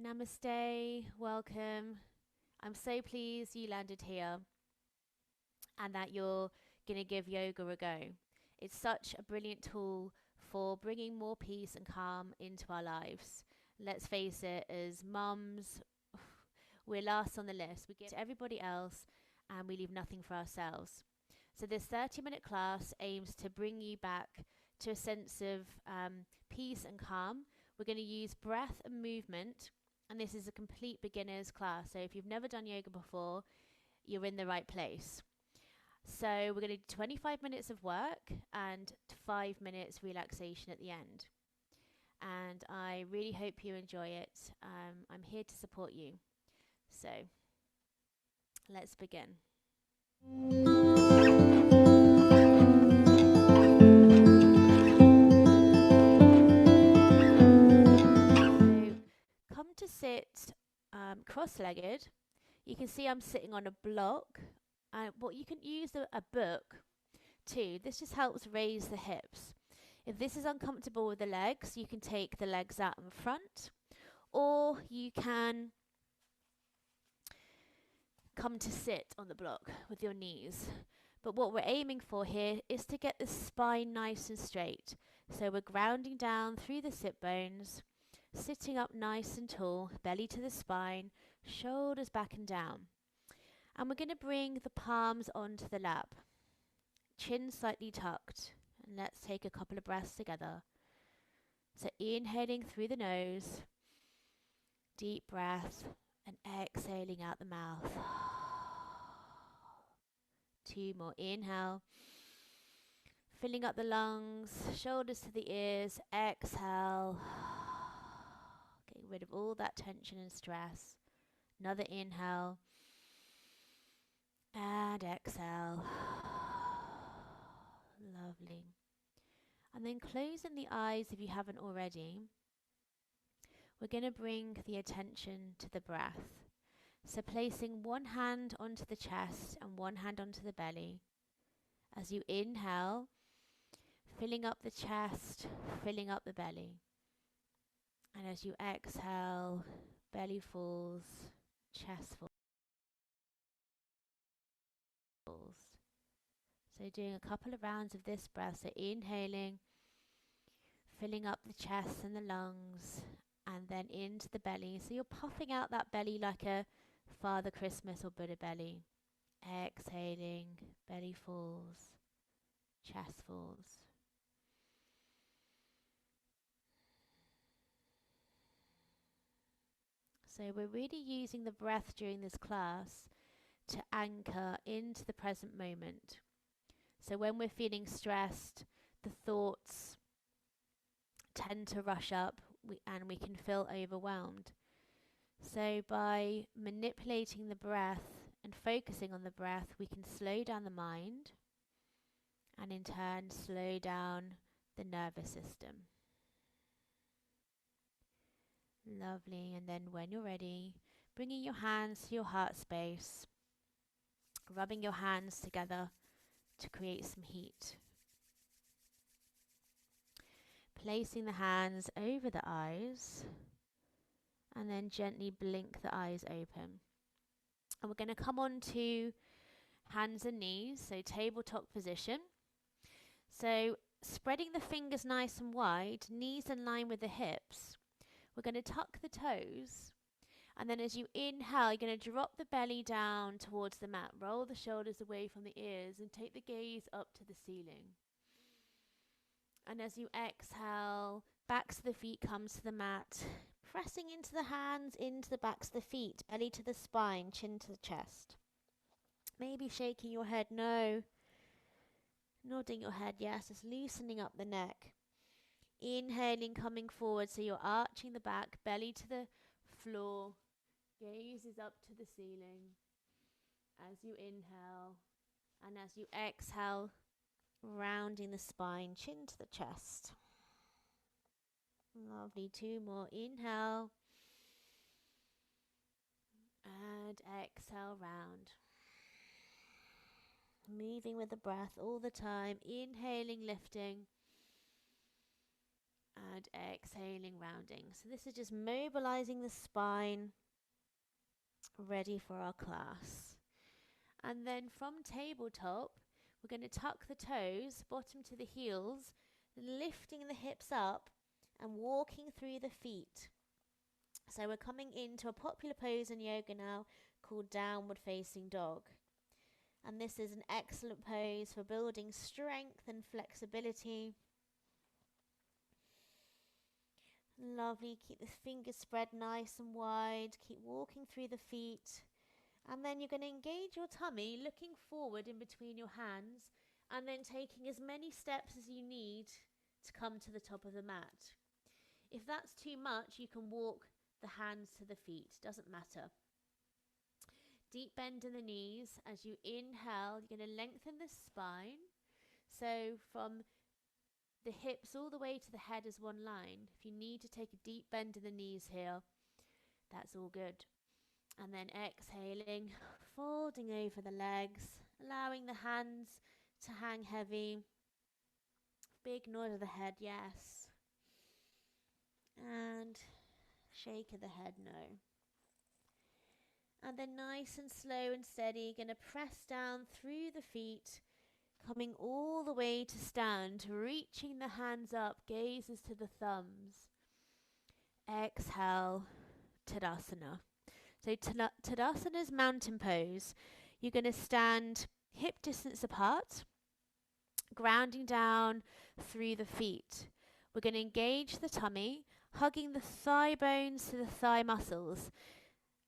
Namaste, welcome. I'm so pleased you landed here and that you're going to give yoga a go. It's such a brilliant tool for bringing more peace and calm into our lives. Let's face it, as mums, we're last on the list. We give to everybody else and we leave nothing for ourselves. So, this 30-minute class aims to bring you back to a sense of peace and calm. We're going to use breath and movement, and this is a complete beginner's class. So, if you've never done yoga before, you're in the right place. So, we're going to do 25 minutes of work and 5 minutes relaxation at the end. And I really hope you enjoy it. I'm here to support you. So, let's begin. So, come to sit cross-legged. You can see I'm sitting on a block. But you can use a book too. This just helps raise the hips. If this is uncomfortable with the legs, you can take the legs out in front, or you can come to sit on the block with your knees. But what we're aiming for here is to get the spine nice and straight. So we're grounding down through the sit bones, sitting up nice and tall, belly to the spine, shoulders back and down. And we're going to bring the palms onto the lap, chin slightly tucked. And let's take a couple of breaths together. So inhaling through the nose, deep breath, and exhaling out the mouth. 2 more. Inhale, filling up the lungs, shoulders to the ears. Exhale, getting rid of all that tension and stress. Another inhale, and exhale. Lovely. And then closing the eyes if you haven't already. We're going to bring the attention to the breath. So placing one hand onto the chest and one hand onto the belly. As you inhale, filling up the chest, filling up the belly. And as you exhale, belly falls, chest falls. So doing a couple of rounds of this breath. So inhaling, filling up the chest and the lungs, and then into the belly. So you're puffing out that belly like a Father Christmas or Buddha belly. Exhaling, belly falls, chest falls. So we're really using the breath during this class to anchor into the present moment. So when we're feeling stressed, the thoughts tend to rush up and we can feel overwhelmed. So by manipulating the breath and focusing on the breath, we can slow down the mind and in turn slow down the nervous system. Lovely. And then when you're ready, bringing your hands to your heart space, rubbing your hands together to create some heat. Placing the hands over the eyes and then gently blink the eyes open. And we're going to come on to hands and knees, so tabletop position. So spreading the fingers nice and wide, knees in line with the hips. We're going to tuck the toes. And then as you inhale, you're going to drop the belly down towards the mat. Roll the shoulders away from the ears and take the gaze up to the ceiling. And as you exhale, backs of the feet comes to the mat. Pressing into the hands, into the backs of the feet, belly to the spine, chin to the chest. Maybe shaking your head no. Nodding your head yes, just loosening up the neck. Inhaling, coming forward, so you're arching the back, belly to the floor, gaze is up to the ceiling. As you inhale, and as you exhale, rounding the spine, chin to the chest. Lovely. 2 more. Inhale. And exhale, round. Moving with the breath all the time. Inhaling, lifting. And exhaling, rounding. So this is just mobilizing the spine, ready for our class. And then from tabletop, we're going to tuck the toes, bottom to the heels, lifting the hips up and walking through the feet. So we're coming into a popular pose in yoga now called downward facing dog. And this is an excellent pose for building strength and flexibility. Lovely. Keep the fingers spread nice and wide. Keep walking through the feet. And then you're going to engage your tummy, looking forward in between your hands, and then taking as many steps as you need to come to the top of the mat. If that's too much, you can walk the hands to the feet. Doesn't matter. Deep bend in the knees. As you inhale, you're going to lengthen the spine. So from the hips all the way to the head is one line. If you need to take a deep bend in the knees here, that's all good. And then exhaling, folding over the legs, allowing the hands to hang heavy. Big nod of the head, yes. And shake of the head, no. And then nice and slow and steady, going to press down through the feet, coming all the way to stand, reaching the hands up, gazes to the thumbs. Exhale, Tadasana. So Tadasana is mountain pose. You're going to stand hip distance apart, grounding down through the feet. We're going to engage the tummy, hugging the thigh bones to the thigh muscles.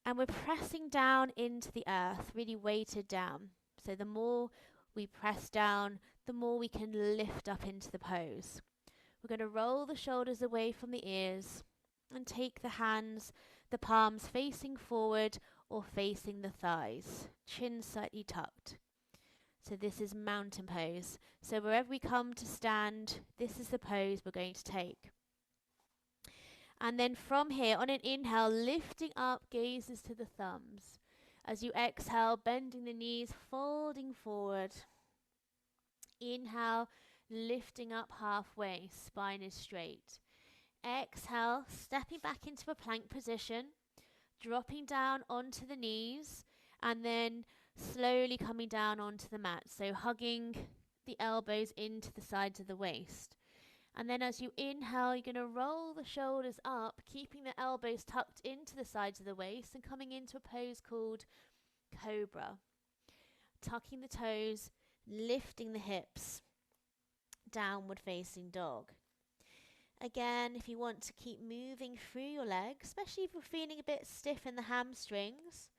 And we're pressing down into the earth, really weighted down. So the more we press down, the more we can lift up into the pose. We're going to roll the shoulders away from the ears and take the hands, the palms facing forward or facing the thighs, chin slightly tucked. So this is mountain pose. So wherever we come to stand, this is the pose we're going to take. And then from here, on an inhale, lifting up, gazes to the thumbs. As you exhale, bending the knees, folding forward. Inhale, lifting up halfway, spine is straight. Exhale, stepping back into a plank position, dropping down onto the knees, and then slowly coming down onto the mat. So hugging the elbows into the sides of the waist. And then as you inhale, you're going to roll the shoulders up, keeping the elbows tucked into the sides of the waist and coming into a pose called Cobra. Tucking the toes, lifting the hips, downward facing dog. Again, if you want to keep moving through your legs, especially if you're feeling a bit stiff in the hamstrings,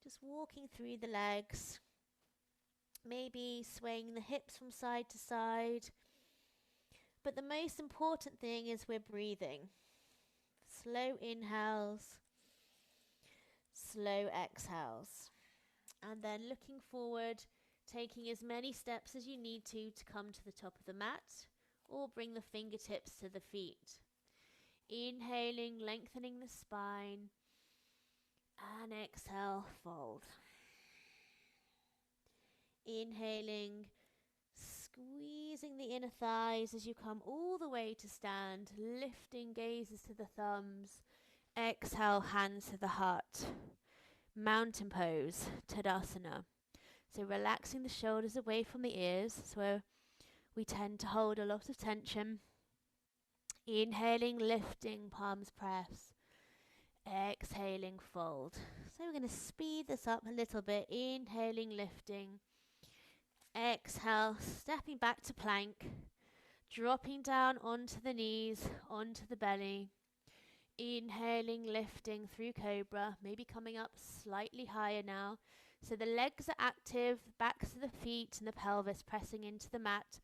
just walking through the legs, maybe swaying the hips from side to side. But the most important thing is we're breathing. Slow inhales, slow exhales. And then looking forward, taking as many steps as you need to come to the top of the mat, or bring the fingertips to the feet. Inhaling, lengthening the spine, and exhale, fold. Inhaling, squeezing the inner thighs as you come all the way to stand, lifting gazes to the thumbs. Exhale, hands to the heart. Mountain pose, Tadasana. So relaxing the shoulders away from the ears, so we tend to hold a lot of tension. Inhaling, lifting, palms press. Exhaling, fold. So we're going to speed this up a little bit. Inhaling, lifting. Exhale, stepping back to plank. Dropping down onto the knees, onto the belly. Inhaling, lifting through Cobra. Maybe coming up slightly higher now. So the legs are active, backs of the feet and the pelvis pressing into the mat.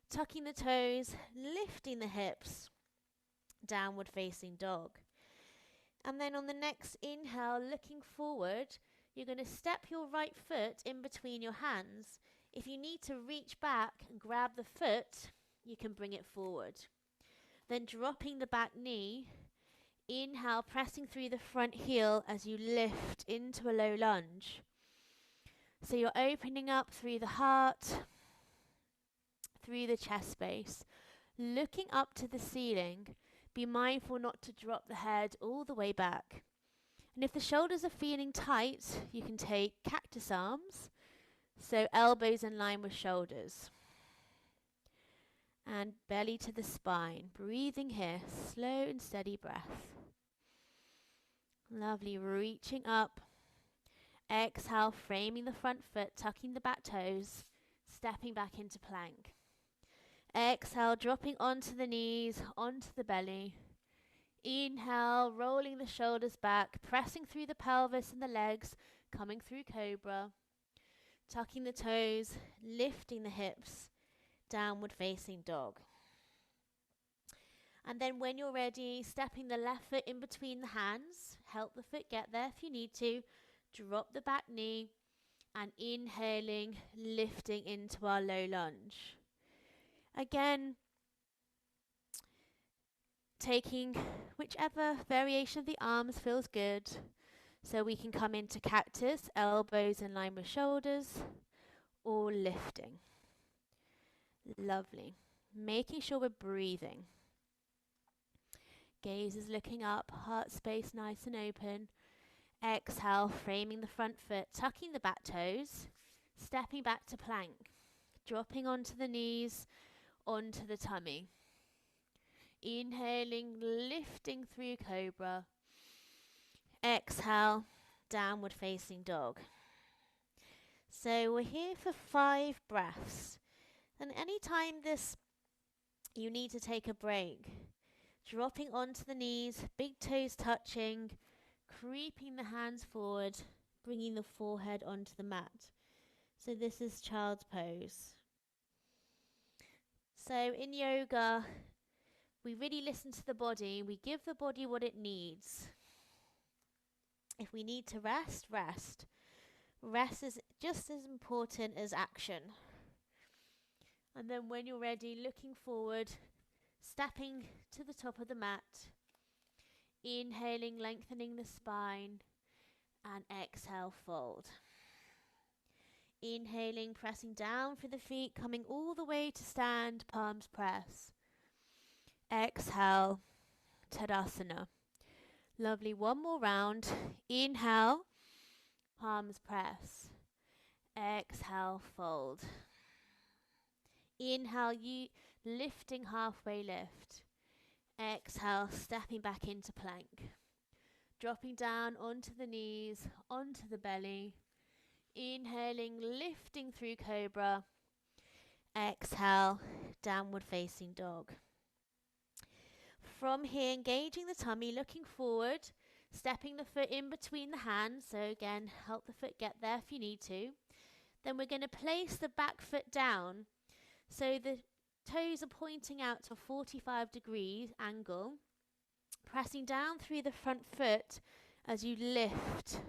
Tucking the toes, lifting the hips. Downward facing dog. And then on the next inhale, looking forward, you're going to step your right foot in between your hands. If you need to reach back and grab the foot, you can bring it forward. Then dropping the back knee, inhale, pressing through the front heel as you lift into a low lunge. So you're opening up through the heart, through the chest space, Looking up to the ceiling, be mindful not to drop the head all the way back. And if the shoulders are feeling tight, you can take cactus arms, so elbows in line with shoulders. And belly to the spine. Breathing here, slow and steady breath. Lovely, reaching up. Exhale, framing the front foot, tucking the back toes, stepping back into plank. Exhale, dropping onto the knees, onto the belly. Inhale, rolling the shoulders back, pressing through the pelvis and the legs, coming through cobra. Tucking the toes, lifting the hips, downward facing dog. And then when you're ready, stepping the left foot in between the hands, help the foot get there if you need to. Drop the back knee and inhaling, lifting into our low lunge. Again, taking whichever variation of the arms feels good. So we can come into cactus, elbows in line with shoulders, or lifting. Lovely. Making sure we're breathing. Gaze is looking up, heart space nice and open. Exhale, framing the front foot, tucking the back toes, stepping back to plank, dropping onto the knees, onto the tummy. Inhaling, lifting through cobra. Exhale, downward facing dog. So we're here for 5 breaths. And anytime you need to take a break. Dropping onto the knees, big toes touching, creeping the hands forward, bringing the forehead onto the mat. So this is child's pose. So in yoga, we really listen to the body. We give the body what it needs. If we need to rest, rest. Rest is just as important as action. And then when you're ready, looking forward, stepping to the top of the mat. Inhaling, lengthening the spine. And exhale, fold. Inhaling, pressing down for the feet, coming all the way to stand, palms press. Exhale, Tadasana. Lovely, one more round. Inhale, palms press. Exhale, fold. Inhale, you lifting halfway lift. Exhale, stepping back into plank. Dropping down onto the knees, onto the belly. Inhaling, lifting through cobra. Exhale, downward facing dog. From here, engaging the tummy, looking forward, stepping the foot in between the hands. So again, help the foot get there if you need to. Then we're going to place the back foot down. So the toes are pointing out to a 45-degree angle. Pressing down through the front foot as you lift.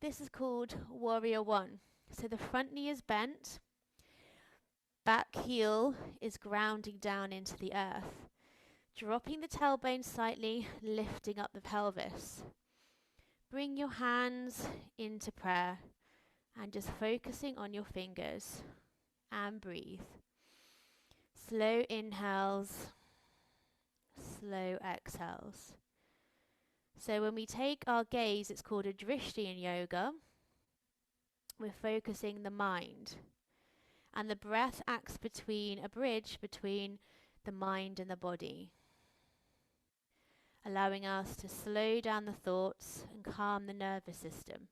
This is called Warrior 1. So the front knee is bent. Back heel is grounding down into the earth. Dropping the tailbone slightly, lifting up the pelvis. Bring your hands into prayer and just focusing on your fingers. And breathe. Slow inhales, slow exhales. So when we take our gaze, it's called a drishti in yoga. We're focusing the mind. And the breath acts between a bridge between the mind and the body, allowing us to slow down the thoughts and calm the nervous system,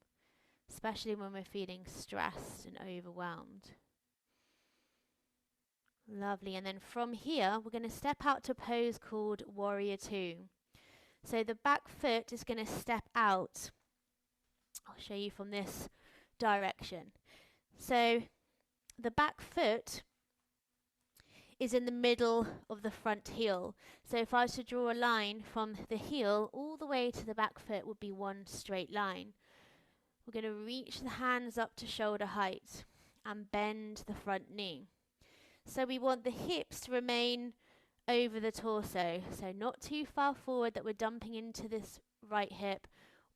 especially when we're feeling stressed and overwhelmed. Lovely. And then from here, we're going to step out to a pose called Warrior 2. So the back foot is going to step out. I'll show you from this direction. So the back foot is in the middle of the front heel. So if I was to draw a line from the heel all the way to the back foot, would be one straight line. We're going to reach the hands up to shoulder height and bend the front knee. So we want the hips to remain over the torso. So not too far forward that we're dumping into this right hip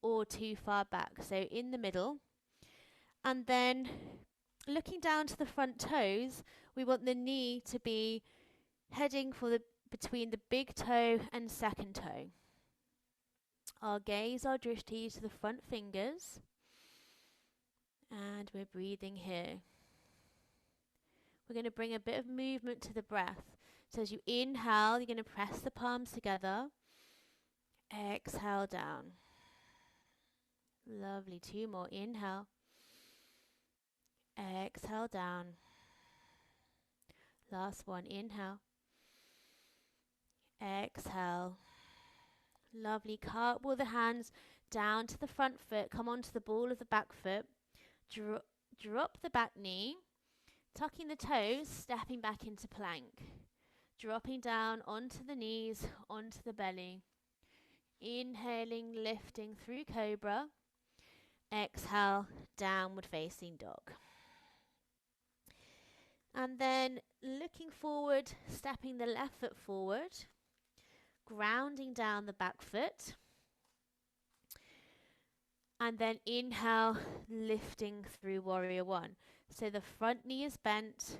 or too far back. So in the middle. And then looking down to the front toes, we want the knee to be heading for the between the big toe and second toe. Our gaze, our drishti to the front fingers, and we're breathing here. We're going to bring a bit of movement to the breath. So as you inhale, you're going to press the palms together. Exhale down. Lovely. 2 more. Inhale. Exhale down. Last one. Inhale. Exhale. Lovely. Cartwheel the hands down to the front foot. Come onto the ball of the back foot. Drop the back knee. Tucking the toes, stepping back into plank. Dropping down onto the knees, onto the belly. Inhaling, lifting through cobra. Exhale, downward facing dog. And then looking forward, stepping the left foot forward. Grounding down the back foot. And then inhale, lifting through warrior one. So the front knee is bent,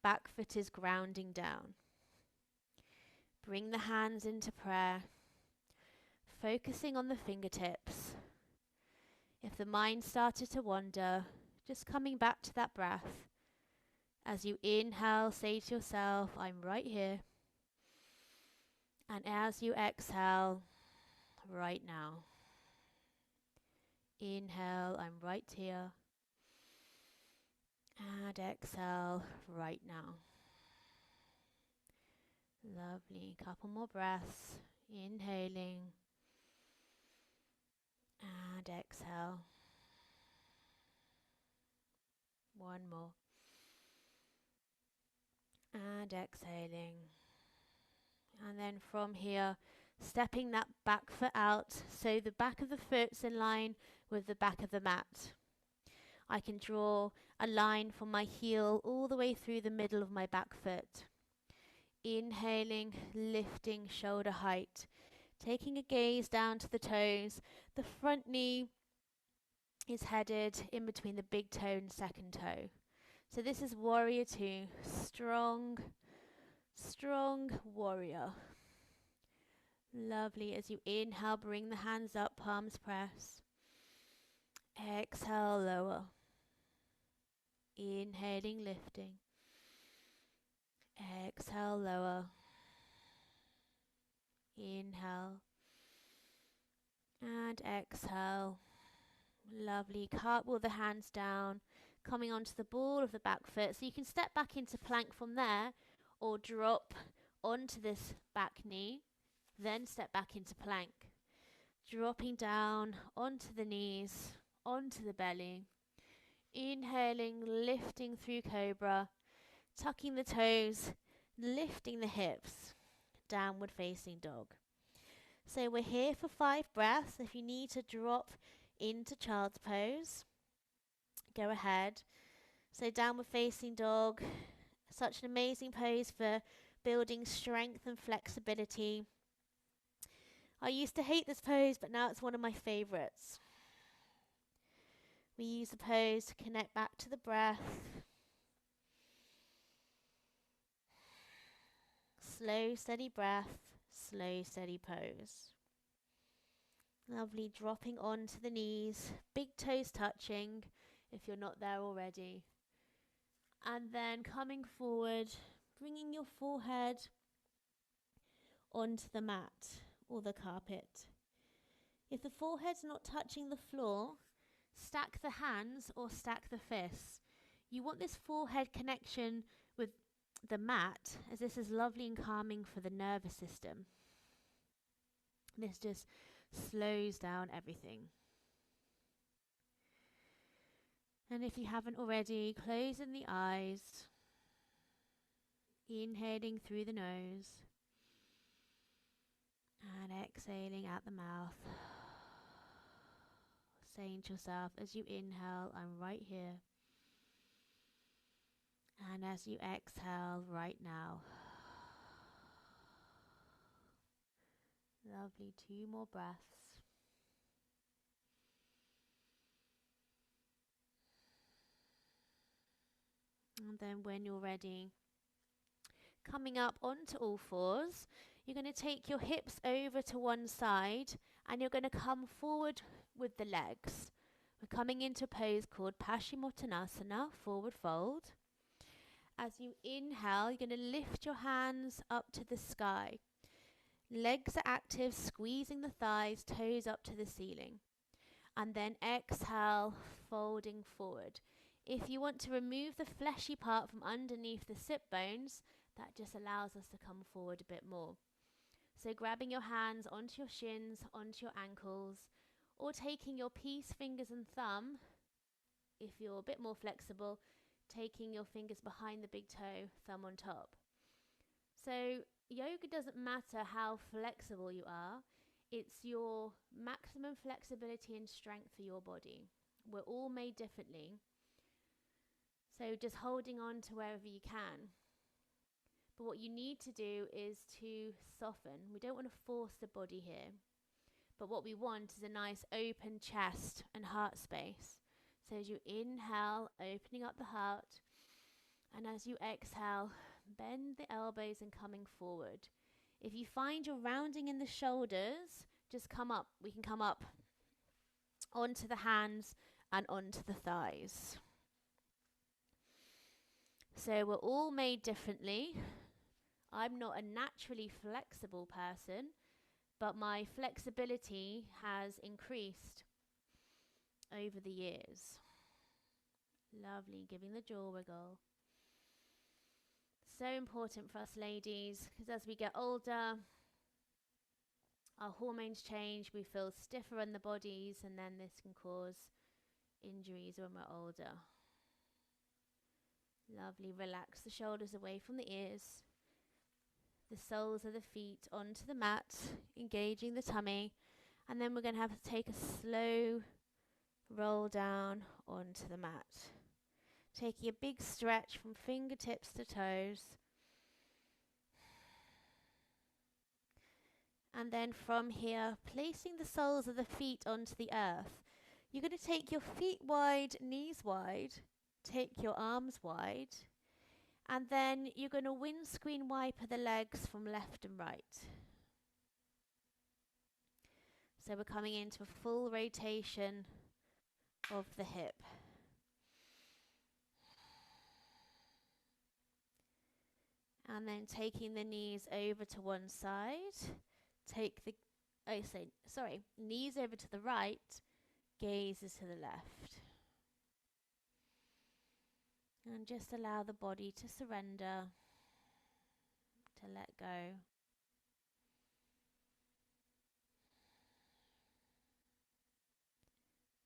back foot is grounding down. Bring the hands into prayer, focusing on the fingertips. If the mind started to wander, just coming back to that breath. As you inhale, say to yourself, I'm right here. And as you exhale, right now. Inhale, I'm right here. And exhale, right now. Lovely. Couple more breaths. Inhaling. And exhale. One more. And exhaling. And then from here, stepping that back foot out. So the back of the foot's in line with the back of the mat. I can draw a line from my heel all the way through the middle of my back foot. Inhaling, lifting shoulder height. Taking a gaze down to the toes. The front knee is headed in between the big toe and second toe. So this is warrior two. Strong, strong warrior. Lovely. As you inhale, bring the hands up, palms press. Exhale, lower. Inhaling, lifting. Exhale, lower. Inhale. And exhale. Lovely. Cartwheel the hands down, coming onto the ball of the back foot. So you can step back into plank from there, or drop onto this back knee, then step back into plank. Dropping down onto the knees, onto the belly. Inhaling, lifting through cobra, tucking the toes, lifting the hips, downward facing dog. So we're here for 5 breaths. If you need to drop into child's pose, go ahead. So downward facing dog, such an amazing pose for building strength and flexibility. I used to hate this pose, but now it's one of my favorites. We use the pose to connect back to the breath. Slow, steady breath, slow, steady pose. Lovely, dropping onto the knees, big toes touching if you're not there already. And then coming forward, bringing your forehead onto the mat or the carpet. If the forehead's not touching the floor, stack the hands or stack the fists. You want this forehead connection with the mat, as this is lovely and calming for the nervous system. This just slows down everything. And if you haven't already, closing the eyes, inhaling through the nose, and exhaling out the mouth. Saying to yourself as you inhale, I'm right here. And as you exhale, right now. Lovely, 2 more breaths. And then when you're ready, Coming up onto all fours, you're going to take your hips over to one side and you're going to come forward with the legs. We're coming into a pose called Paschimottanasana, forward fold. As you inhale, you're going to lift your hands up to the sky. Legs are active, squeezing the thighs, toes up to the ceiling. And then exhale, folding forward. If you want to remove the fleshy part from underneath the sit bones, that just allows us to come forward a bit more. So grabbing your hands onto your shins, onto your ankles, or taking your peace fingers and thumb, if you're a bit more flexible, taking your fingers behind the big toe, thumb on top. So yoga doesn't matter how flexible you are, it's your maximum flexibility and strength for your body. We're all made differently. So just holding on to wherever you can. But what you need to do is to soften. We don't want to force the body here. But what we want is a nice open chest and heart space. So as you inhale, opening up the heart. And as you exhale, bend the elbows and coming forward. If you find you're rounding in the shoulders, just come up. We can come up onto the hands and onto the thighs. So we're all made differently. I'm not a naturally flexible person, but my flexibility has increased over the years. Lovely, giving the jaw wiggle. So important for us ladies, because as we get older, our hormones change, we feel stiffer in the bodies, and then this can cause injuries when we're older. Lovely, relax the shoulders away from the ears. The soles of the feet onto the mat, engaging the tummy, and then we're going to have to take a slow roll down onto the mat. Taking a big stretch from fingertips to toes. And then from here, placing the soles of the feet onto the earth. You're going to take your feet wide, knees wide, take your arms wide, and then you're going to windscreen wiper the legs from left and right. So we're coming into a full rotation of the hip. And then taking the knees over to one side. Knees over to the right, gazes to the left. And just allow the body to surrender, to let go.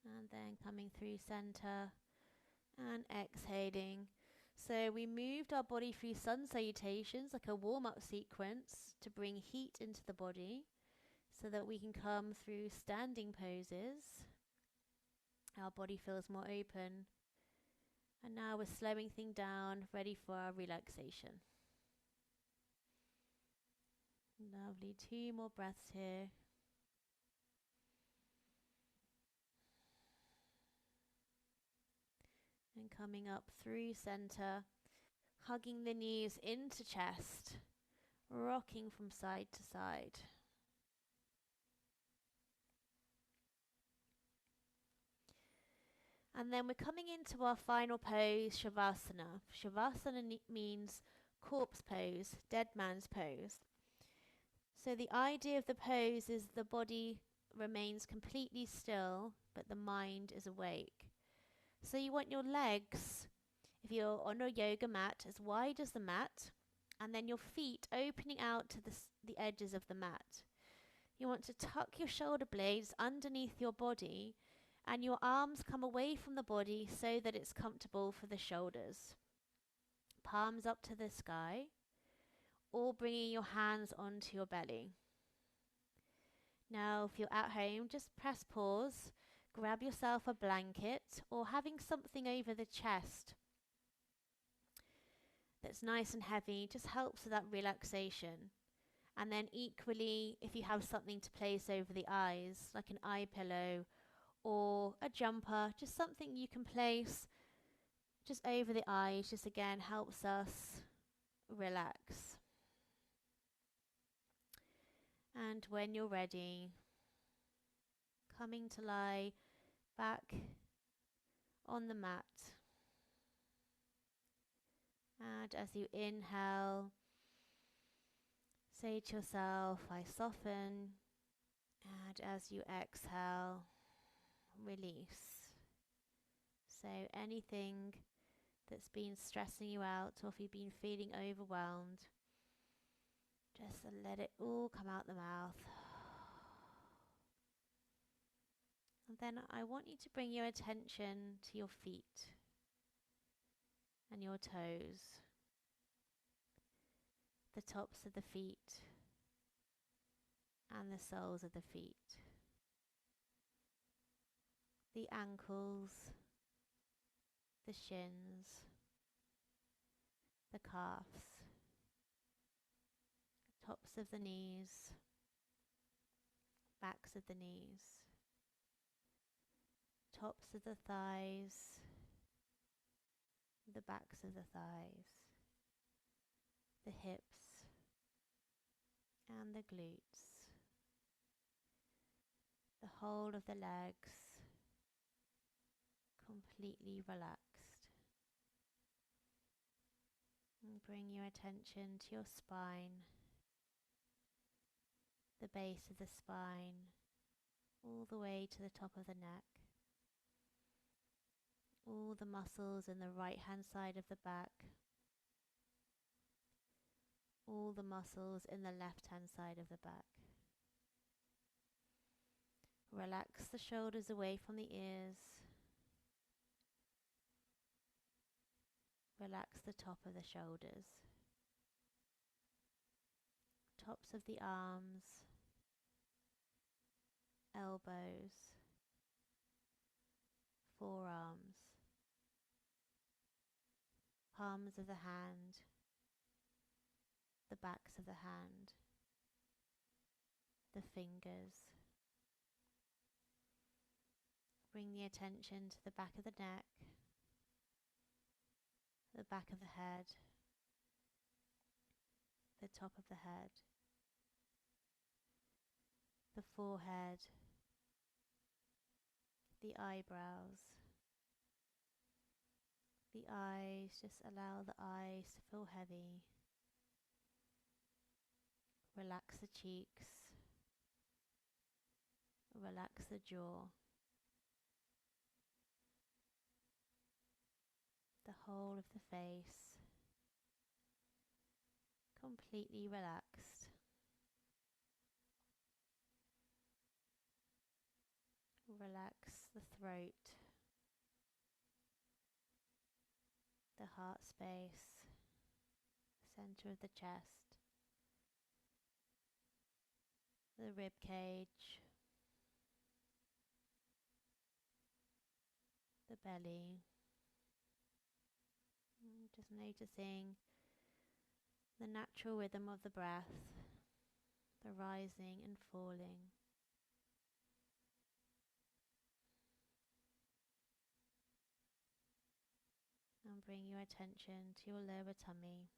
And then coming through center and exhaling. So we moved our body through sun salutations, like a warm-up sequence, to bring heat into the body so that we can come through standing poses. Our body feels more open. And now we're slowing things down, ready for our relaxation. Lovely, 2 more breaths here. And coming up through center, hugging the knees into chest, rocking from side to side. And then we're coming into our final pose, Shavasana. Shavasana means corpse pose, dead man's pose. So the idea of the pose is the body remains completely still, but the mind is awake. So you want your legs, if you're on a yoga mat, as wide as the mat, and then your feet opening out to the edges of the mat. You want to tuck your shoulder blades underneath your body, and your arms come away from the body so that it's comfortable for the shoulders. Palms up to the sky, or bringing your hands onto your belly. Now, if you're at home, just press pause, grab yourself a blanket, or having something over the chest that's nice and heavy, just helps with that relaxation. And then equally, if you have something to place over the eyes, like an eye pillow or a jumper, just something you can place just over the eyes, just again helps us relax. And when you're ready, coming to lie back on the mat. And as you inhale, say to yourself, I soften. And as you exhale, release. So anything that's been stressing you out, or if you've been feeling overwhelmed, just let it all come out the mouth. And then I want you to bring your attention to your feet and your toes, the tops of the feet and the soles of the feet, the ankles, the shins, the calves, tops of the knees, backs of the knees, tops of the thighs, the backs of the thighs, the hips and the glutes, the whole of the legs, completely relaxed. And bring your attention to your spine, the base of the spine, all the way to the top of the neck. All the muscles in the right hand side of the back, all the muscles in the left hand side of the back. Relax the shoulders away from the ears. Relax the top of the shoulders, tops of the arms, elbows, forearms, palms of the hand, the backs of the hand, the fingers. Bring the attention to the back of the neck, the back of the head, the top of the head, the forehead, the eyebrows, the eyes. Just allow the eyes to feel heavy. Relax the cheeks, relax the jaw, the whole of the face, completely relaxed. Relax the throat, the heart space, center of the chest, the rib cage, the belly. Just noticing the natural rhythm of the breath, the rising and falling. And bring your attention to your lower tummy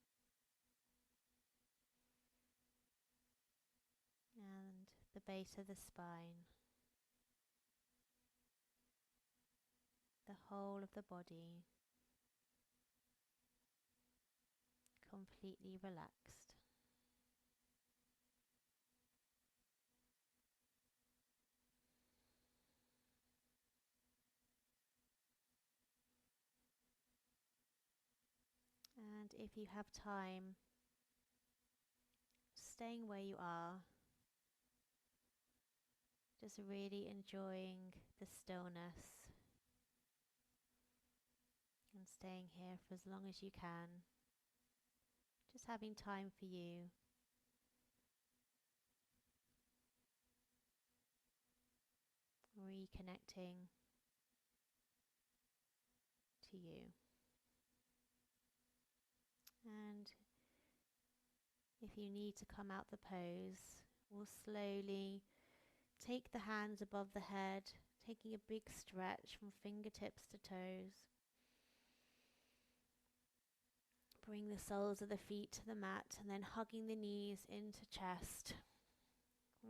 and the base of the spine, the whole of the body, completely relaxed. And if you have time, staying where you are, just really enjoying the stillness and staying here for as long as you can. Just having time for you. Reconnecting to you. And if you need to come out the pose, we'll slowly take the hands above the head, taking a big stretch from fingertips to toes. Bring the soles of the feet to the mat and then hugging the knees into chest,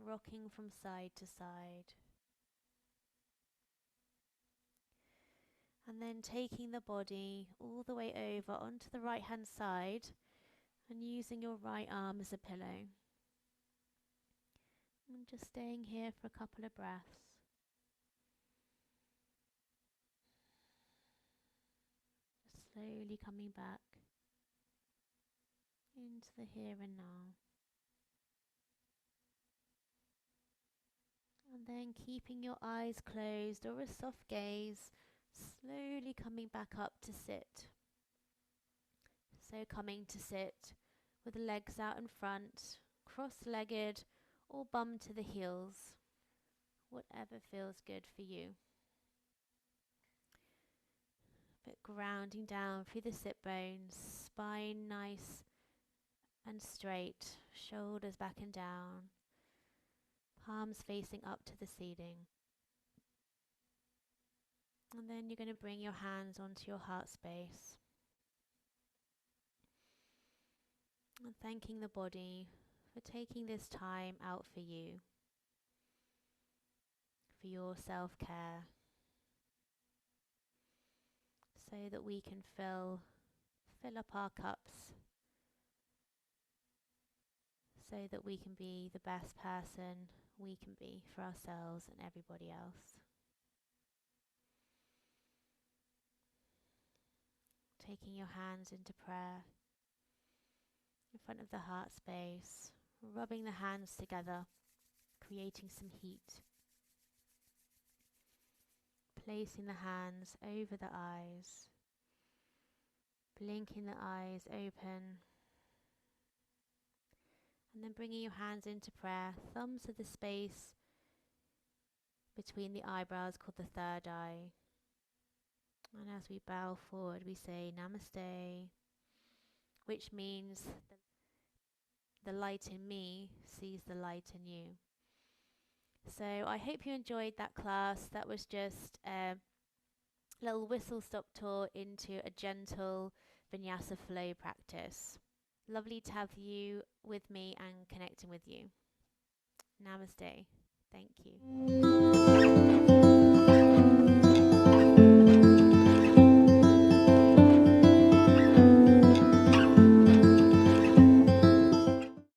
rocking from side to side. And then taking the body all the way over onto the right hand side and using your right arm as a pillow. And just staying here for a couple of breaths. Just slowly coming back into the here and now. And then keeping your eyes closed or a soft gaze, slowly coming back up to sit. So coming to sit with the legs out in front, cross-legged or bum to the heels, whatever feels good for you. But grounding down through the sit bones, spine nice and straight, shoulders back and down, palms facing up to the ceiling. And then you're going to bring your hands onto your heart space. And thanking the body for taking this time out for you, for your self-care, so that we can fill up our cups, so that we can be the best person we can be for ourselves and everybody else. Taking your hands into prayer in front of the heart space, rubbing the hands together, creating some heat. Placing the hands over the eyes, blinking the eyes open, and then bringing your hands into prayer, thumbs to the space between the eyebrows called the third eye. And as we bow forward, we say Namaste, which means the light in me sees the light in you. So I hope you enjoyed that class. That was just a little whistle stop tour into a gentle vinyasa flow practice. Lovely to have you with me and connecting with you. Namaste. Thank you.